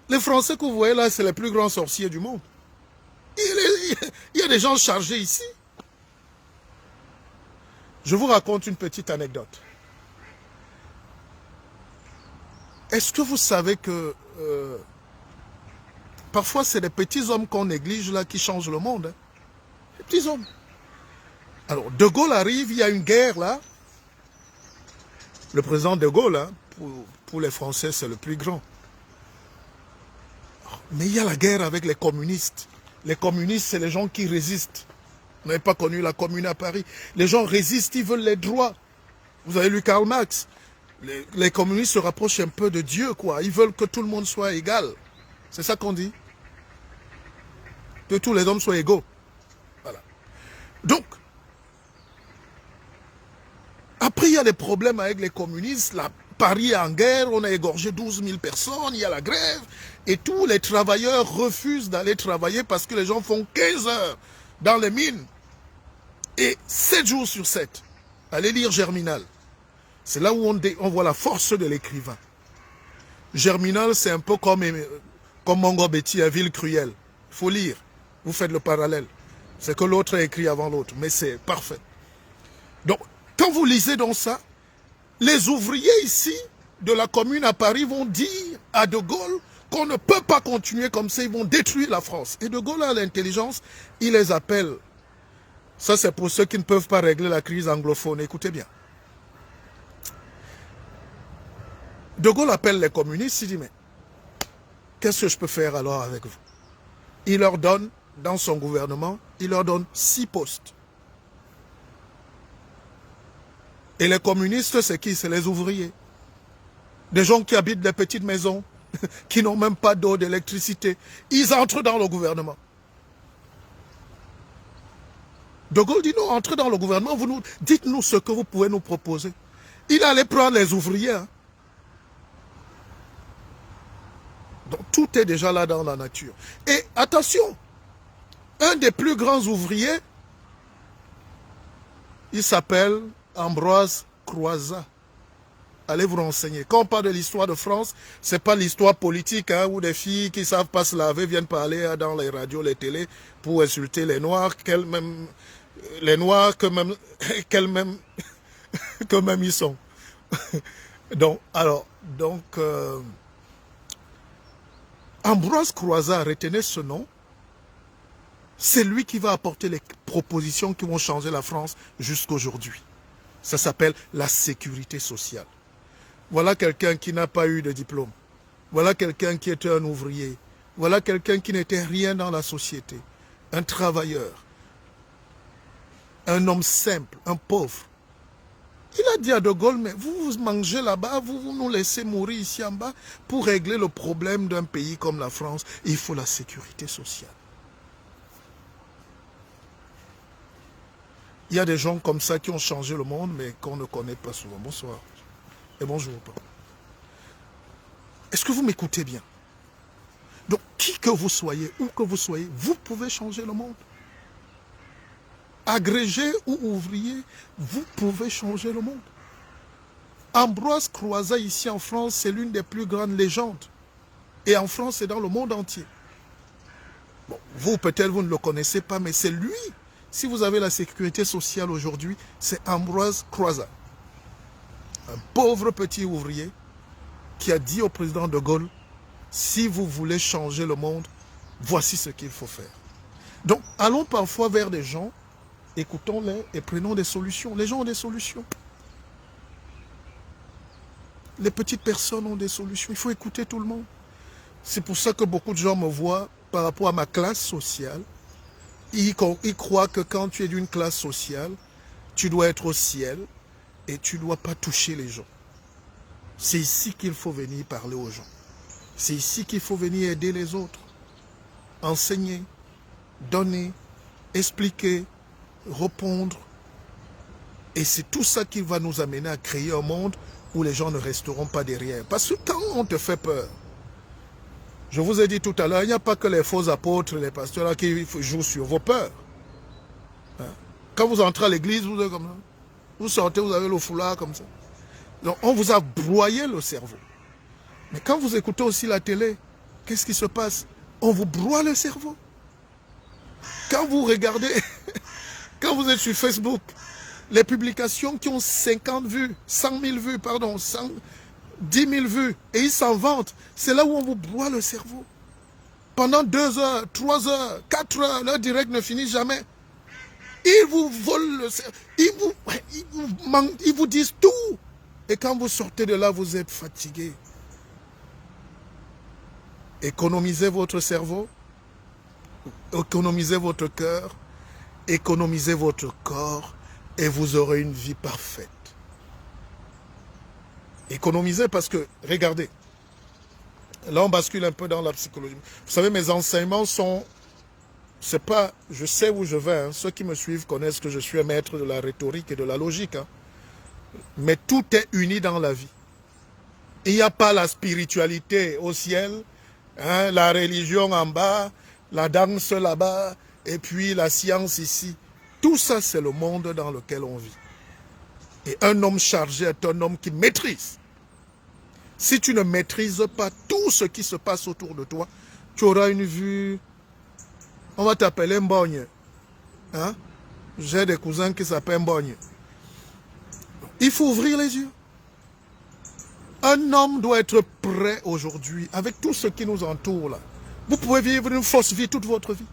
Les Français que vous voyez là, c'est les plus grands sorciers du monde. Il y a des gens chargés ici. Je vous raconte une petite anecdote. Est-ce que vous savez que parfois c'est des petits hommes qu'on néglige là qui changent le monde, hein? Les petits hommes. Alors, De Gaulle arrive, il y a une guerre là. Le président De Gaulle, hein, pour les Français, c'est le plus grand. Mais il y a la guerre avec les communistes. Les communistes, c'est les gens qui résistent. Vous n'avez pas connu la commune à Paris. Les gens résistent, ils veulent les droits. Vous avez lu Karl Marx. Les communistes se rapprochent un peu de Dieu, quoi. Ils veulent que tout le monde soit égal. C'est ça qu'on dit. Que tous les hommes soient égaux. Voilà. Donc, après, il y a des problèmes avec les communistes. Paris est en guerre, on a égorgé 12 000 personnes, il y a la grève. Et tous les travailleurs refusent d'aller travailler parce que les gens font 15 heures dans les mines. Et 7 jours sur 7. Allez lire Germinal. C'est là où on voit la force de l'écrivain. Germinal, c'est un peu comme Mongo Betty à Ville Cruelle. Il faut lire. Vous faites le parallèle. C'est que l'autre a écrit avant l'autre. Mais c'est parfait. Donc, quand vous lisez dans ça, les ouvriers ici de la commune à Paris vont dire à De Gaulle qu'on ne peut pas continuer comme ça. Ils vont détruire la France. Et De Gaulle a l'intelligence. Il les appelle. Ça, c'est pour ceux qui ne peuvent pas régler la crise anglophone. Écoutez bien. De Gaulle appelle les communistes, il dit, mais qu'est-ce que je peux faire alors avec vous? Il leur donne, dans son gouvernement, il leur donne 6 postes. Et les communistes, c'est qui? C'est les ouvriers. Des gens qui habitent des petites maisons, qui n'ont même pas d'eau, d'électricité. Ils entrent dans le gouvernement. De Gaulle dit, non, entrez dans le gouvernement, dites-nous ce que vous pouvez nous proposer. Il allait prendre les ouvriers, hein. Donc tout est déjà là dans la nature. Et attention, un des plus grands ouvriers, il s'appelle Ambroise Croizat. Allez vous renseigner. Quand on parle de l'histoire de France, ce n'est pas l'histoire politique, hein, où des filles qui ne savent pas se laver viennent parler hein, dans les radios, les télés, pour insulter les Noirs, les Noirs que même ils sont. Donc, Ambroise Croizat, retenez ce nom, c'est lui qui va apporter les propositions qui vont changer la France jusqu'aujourd'hui. Ça s'appelle la sécurité sociale. Voilà quelqu'un qui n'a pas eu de diplôme. Voilà quelqu'un qui était un ouvrier. Voilà quelqu'un qui n'était rien dans la société. Un travailleur. Un homme simple, un pauvre. Il a dit à De Gaulle, mais vous mangez là-bas, vous nous laissez mourir ici en bas. Pour régler le problème d'un pays comme la France, il faut la sécurité sociale. Il y a des gens comme ça qui ont changé le monde, mais qu'on ne connaît pas souvent. Bonsoir. Et bonjour. Est-ce que vous m'écoutez bien? Donc, qui que vous soyez, où que vous soyez, vous pouvez changer le monde. Agrégé ou ouvrier, vous pouvez changer le monde. Ambroise Croizat, ici en France, c'est l'une des plus grandes légendes. Et en France et dans le monde entier. Bon, vous, peut-être, vous ne le connaissez pas, mais c'est lui. Si vous avez la sécurité sociale aujourd'hui, c'est Ambroise Croizat. Un pauvre petit ouvrier qui a dit au président de Gaulle, si vous voulez changer le monde, voici ce qu'il faut faire. Donc, allons parfois vers des gens, écoutons-les et prenons des solutions. Les gens ont des solutions. Les petites personnes ont des solutions. Il faut écouter tout le monde. C'est pour ça que beaucoup de gens me voient par rapport à ma classe sociale. Ils croient que quand tu es d'une classe sociale, tu dois être au ciel et tu ne dois pas toucher les gens. C'est ici qu'il faut venir parler aux gens. C'est ici qu'il faut venir aider les autres. Enseigner, donner, expliquer, répondre. Et c'est tout ça qui va nous amener à créer un monde où les gens ne resteront pas derrière. Parce que quand on te fait peur, je vous ai dit tout à l'heure, il n'y a pas que les faux apôtres, les pasteurs là, qui jouent sur vos peurs. Hein? Quand vous entrez à l'église, vous êtes comme ça. Vous sortez, vous avez le foulard comme ça. Donc on vous a broyé le cerveau. Mais quand vous écoutez aussi la télé, qu'est-ce qui se passe? On vous broie le cerveau. Quand vous regardez, quand vous êtes sur Facebook, les publications qui ont 50 vues, 100 000 vues, pardon, 10 000 vues, et ils s'en vantent, c'est là où on vous broie le cerveau. Pendant 2 heures, 3 heures, 4 heures, leur direct ne finit jamais. Ils vous volent le cerveau, ils vous disent tout. Et quand vous sortez de là, vous êtes fatigué. Économisez votre cerveau, économisez votre cœur, économisez votre corps, et vous aurez une vie parfaite. Économisez parce que, regardez, là on bascule un peu dans la psychologie. Vous savez, mes enseignements sont, c'est pas, je sais où je vais, hein. Ceux qui me suivent connaissent que je suis un maître de la rhétorique et de la logique. Hein. Mais tout est uni dans la vie. Il n'y a pas la spiritualité au ciel, hein, la religion en bas, la danse là-bas, et puis la science ici. Tout ça, c'est le monde dans lequel on vit. Et un homme chargé est un homme qui maîtrise. Si tu ne maîtrises pas tout ce qui se passe autour de toi, tu auras une vue. On va t'appeler Mbogne. Hein? J'ai des cousins qui s'appellent Mbogne. Il faut ouvrir les yeux. Un homme doit être prêt aujourd'hui avec tout ce qui nous entoure là. Vous pouvez vivre une fausse vie toute votre vie.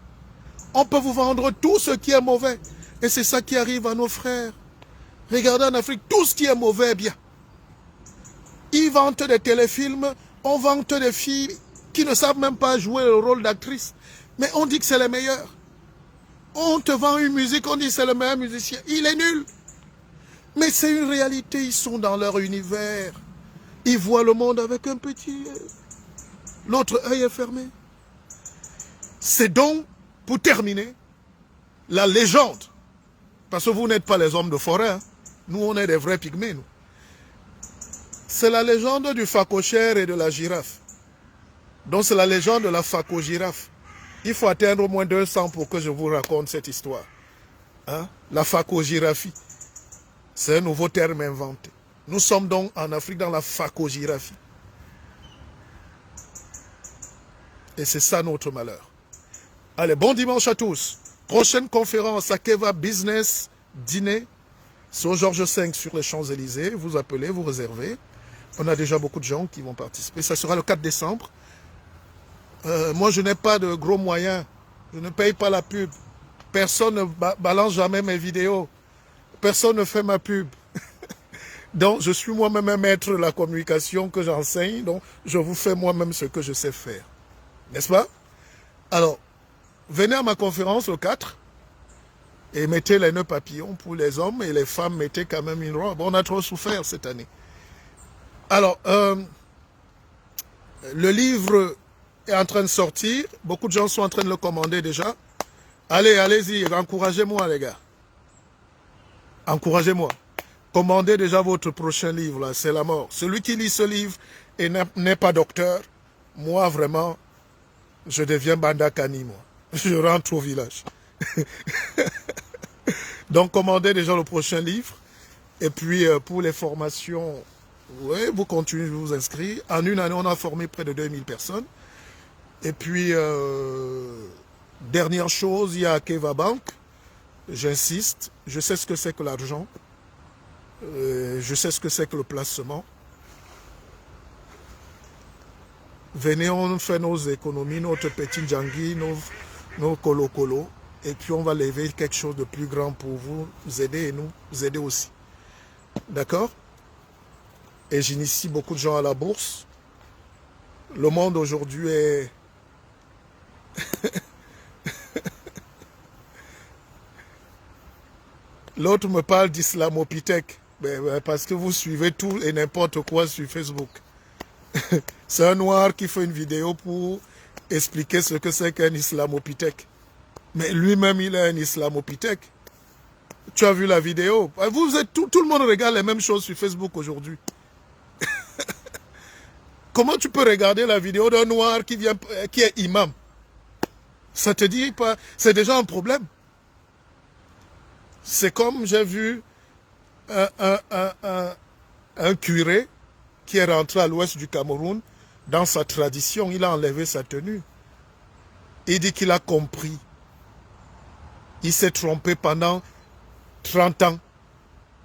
On peut vous vendre tout ce qui est mauvais. Et c'est ça qui arrive à nos frères. Regardez en Afrique, tout ce qui est mauvais est bien. Ils vantent des téléfilms, on vante des filles qui ne savent même pas jouer le rôle d'actrice. Mais on dit que c'est les meilleurs. On te vend une musique, on dit que c'est le meilleur musicien. Il est nul. Mais c'est une réalité, ils sont dans leur univers. Ils voient le monde avec un petit... L'autre œil est fermé. C'est donc, pour terminer, la légende. Parce que vous n'êtes pas les hommes de forêt. Hein. Nous, on est des vrais pygmées, nous. C'est la légende du phacochère et de la girafe. Donc, c'est la légende de la phaco-girafe. Il faut atteindre au moins 200 pour que je vous raconte cette histoire. Hein? La phaco-giraphie. C'est un nouveau terme inventé. Nous sommes donc en Afrique dans la phaco-giraphie. Et c'est ça notre malheur. Allez, bon dimanche à tous. Prochaine conférence à Keva Business Dîner. C'est au Georges V sur les Champs-Élysées. Vous appelez, vous réservez. On a déjà beaucoup de gens qui vont participer. Ça sera le 4 décembre. Moi, je n'ai pas de gros moyens. Je ne paye pas la pub. Personne ne balance jamais mes vidéos. Personne ne fait ma pub. Donc, je suis moi-même un maître de la communication que j'enseigne. Donc, je vous fais moi-même ce que je sais faire. N'est-ce pas? Alors, venez à ma conférence le 4 et mettez les nœuds papillons pour les hommes et les femmes mettez quand même une robe. On a trop souffert cette année. Alors, le livre est en train de sortir. Beaucoup de gens sont en train de le commander déjà. Allez, allez-y, encouragez-moi les gars. Encouragez-moi. Commandez déjà votre prochain livre, là, c'est la mort. Celui qui lit ce livre et n'est pas docteur, moi vraiment, je deviens Bandakani, moi. Je rentre au village. Donc, commandez déjà le prochain livre. Et puis, pour les formations, ouais, vous continuez de vous inscrire. En une année, on a formé près de 2000 personnes. Et puis, dernière chose, il y a Keva Bank. J'insiste, je sais ce que c'est que l'argent. Je sais ce que c'est que le placement. Venez, on fait nos économies, notre petit djangui, nos colo-colo. Et puis, on va lever quelque chose de plus grand pour vous aider et nous aider aussi. D'accord? Et j'initie beaucoup de gens à la bourse. Le monde aujourd'hui est... L'autre me parle d'islamopithèque. Parce que vous suivez tout et n'importe quoi sur Facebook. C'est un noir qui fait une vidéo pour expliquer ce que c'est qu'un islamopithèque. Mais lui-même, il est un islamopithèque. tu as vu la vidéo. Vous êtes tout le monde regarde les mêmes choses sur Facebook aujourd'hui. Comment tu peux regarder la vidéo d'un noir qui est imam? Ça te dit pas, c'est déjà un problème. C'est comme j'ai vu un curé qui est rentré à l'ouest du Cameroun. Dans sa tradition, il a enlevé sa tenue. Il dit qu'il a compris. Il s'est trompé pendant 30 ans.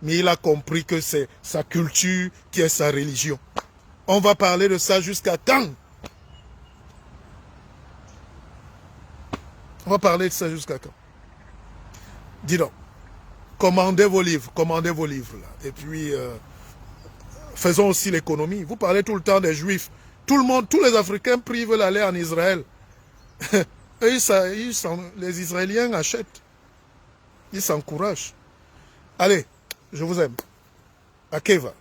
Mais il a compris que c'est sa culture qui est sa religion. On va parler de ça jusqu'à quand? On va parler de ça jusqu'à quand? Dis donc, commandez vos livres là. Et puis, faisons aussi l'économie. Vous parlez tout le temps des Juifs. Tout le monde, tous les Africains prient veulent aller en Israël. Les Israéliens achètent. Ils s'encouragent. Allez, je vous aime. Akeva.